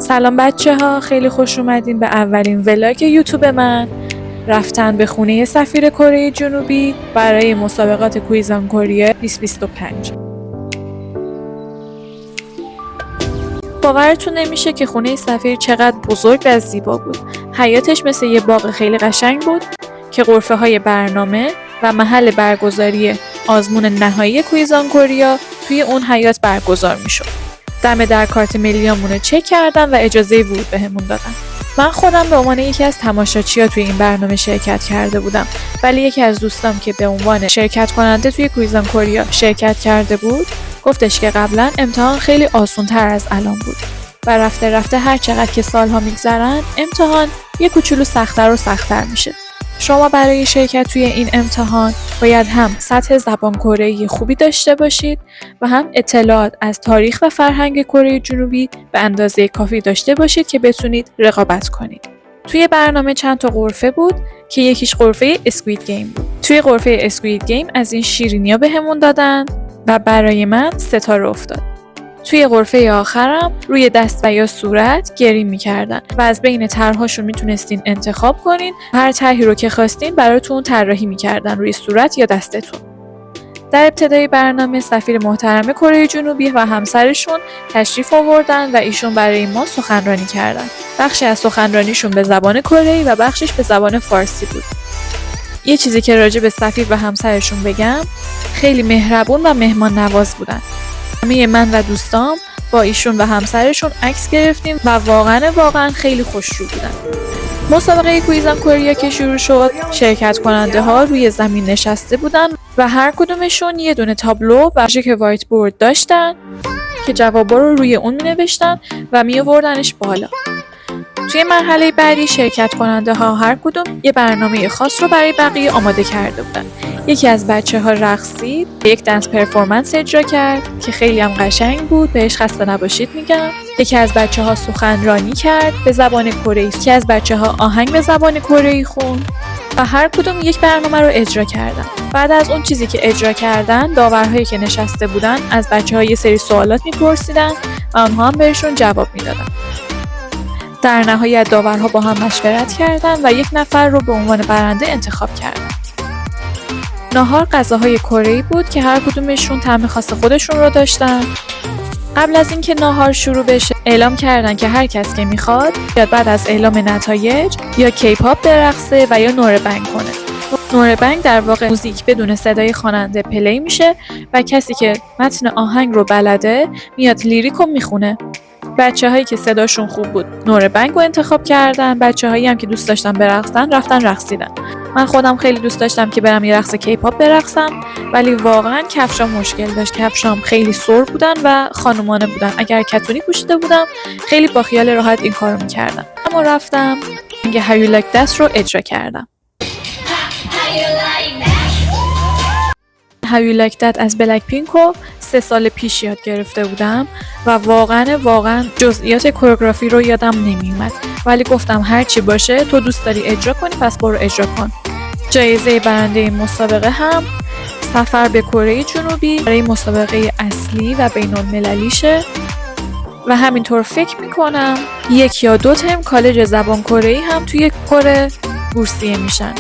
سلام بچه ها، خیلی خوش اومدین به اولین ولاگ یوتیوب من. رفتن به خونه سفیر کره جنوبی برای مسابقات کویزان کوریا 2025. باورتون نمیشه که خونه سفیر چقدر بزرگ و زیبا بود. حیاتش مثل یه باغ خیلی قشنگ بود که غرفه های برنامه و محل برگزاری آزمون نهایی کویزان کوریا توی اون حیات برگزار میشد. دم در کارت ملیامونو چک کردن و اجازه ورود بهمون دادن. من خودم به عنوان یکی از تماشاچی‌ها توی این برنامه شرکت کرده بودم، ولی یکی از دوستام که به عنوان شرکت کننده توی کویزان کوریا شرکت کرده بود گفتش که قبلا امتحان خیلی آسان‌تر از الان بود و رفته رفته هر چقدر که سالها میگذرن امتحان یه کوچولو سخت‌تر و سخت‌تر میشه. شما برای شرکت توی این امتحان باید هم سطح زبان کره‌ای خوبی داشته باشید و هم اطلاعات از تاریخ و فرهنگ کره جنوبی به اندازه کافی داشته باشید که بتونید رقابت کنید. توی برنامه چند تا غرفه بود که یکیش غرفه اسکوید گیم بود. توی غرفه اسکوید گیم از این شیرینی‌ها بهمون دادن و برای من ستاره افتاد. توی غرفه آخرم روی دست و یا صورت گریم می‌کردن و از بین طرح‌هاشون میتونستین انتخاب کنین. هر طرحی رو که خواستین براتون طراحی می‌کردن روی صورت یا دستتون. در ابتدای برنامه سفیر محترم کره جنوبی و همسرشون تشریف آوردن و ایشون برای ما سخنرانی کردن. بخشی از سخنرانیشون به زبان کره‌ای و بخشش به زبان فارسی بود. یه چیزی که راجع به سفیر و همسرشون بگم، خیلی مهربون و مهمان نواز بودن. من و دوستام با ایشون و همسرشون عکس گرفتیم و واقعا خیلی خوشرو بودن. مسابقه کویزان کوریا که شروع شد، شرکت کننده ها روی زمین نشسته بودن و هر کدومشون یه دونه تابلو و که وایت بورد داشتن که جوابا رو روی اون می‌نوشتن و می‌آوردنش بالا. توی مرحله بعدی شرکت کننده ها هر کدوم یه برنامه خاص رو برای بقیه آماده کرده بودن. یکی از بچه‌ها رقصید، یک دنس پرفورمنس اجرا کرد که خیلی هم قشنگ بود، بهش خسته نباشید میگم. یکی از بچه‌ها سخنرانی کرد به زبان کره‌ای، یکی از بچه‌ها آهنگ به زبان کره‌ای خوند و هر کدوم یک برنامه رو اجرا کردن. بعد از اون چیزی که اجرا کردن، داورهایی که نشسته بودن از بچه‌ها یه سری سوالات می‌پرسیدن و اونها هم بهشون جواب میدادن. در نهایت داورها با هم مشورت کردند و یک نفر رو به عنوان برنده انتخاب کردند. ناهار غذاهای کره‌ای بود که هر کدومشون طعم خاص خودشون رو داشتن. قبل از اینکه ناهار شروع بشه اعلام کردن که هر کس که میخواد یا بعد از اعلام نتایج یا کیپاپ برقصه و یا نور بنگ کنه. نور بنگ در واقع موزیک بدون صدای خواننده پلی میشه و کسی که متن آهنگ رو بلده میاد لیریک رو میخونه. بچه‌هایی که صداشون خوب بود نور بنگ رو انتخاب کردن، بچه‌هایی هم که دوست داشتن برقصن رفتن رقصیدن. من خودم خیلی دوست داشتم که برم یه رقص کیپاپ برقصم، ولی واقعا کفشام مشکل داشت. کفشام خیلی سر بودن و خانومانه بودن. اگر کتونی پوشیده بودم خیلی با خیال راحت این کارو می‌کردم. اما رفتم اینکه How You Like That رو اجرا کردم. How You Like That از بلک پینک رو 3 سال پیش یاد گرفته بودم و واقعا جزئیات کوریوگرافی رو یادم نمیومد، ولی گفتم هر چی باشه تو دوست داری اجرا کنی پس برو اجرا کن. جایزه برنده این مسابقه هم سفر به کره جنوبی برای مسابقه اصلی و بین‌المللیشه و همینطور فکر میکنم 1 یا 2 ترم کالج زبان کره‌ای هم توی کره بورسیه میشن.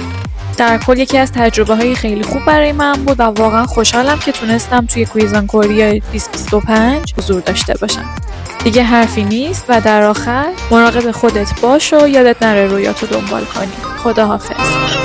در کل یکی از تجربه‌های خیلی خوب برای من بود و واقعا خوشحالم که تونستم توی کویزان کوریا 2025 حضور داشته باشم. دیگه حرفی نیست و در آخر مراقب خودت باش و یادت نره رویاتو دنبال کنی. خداحافظ.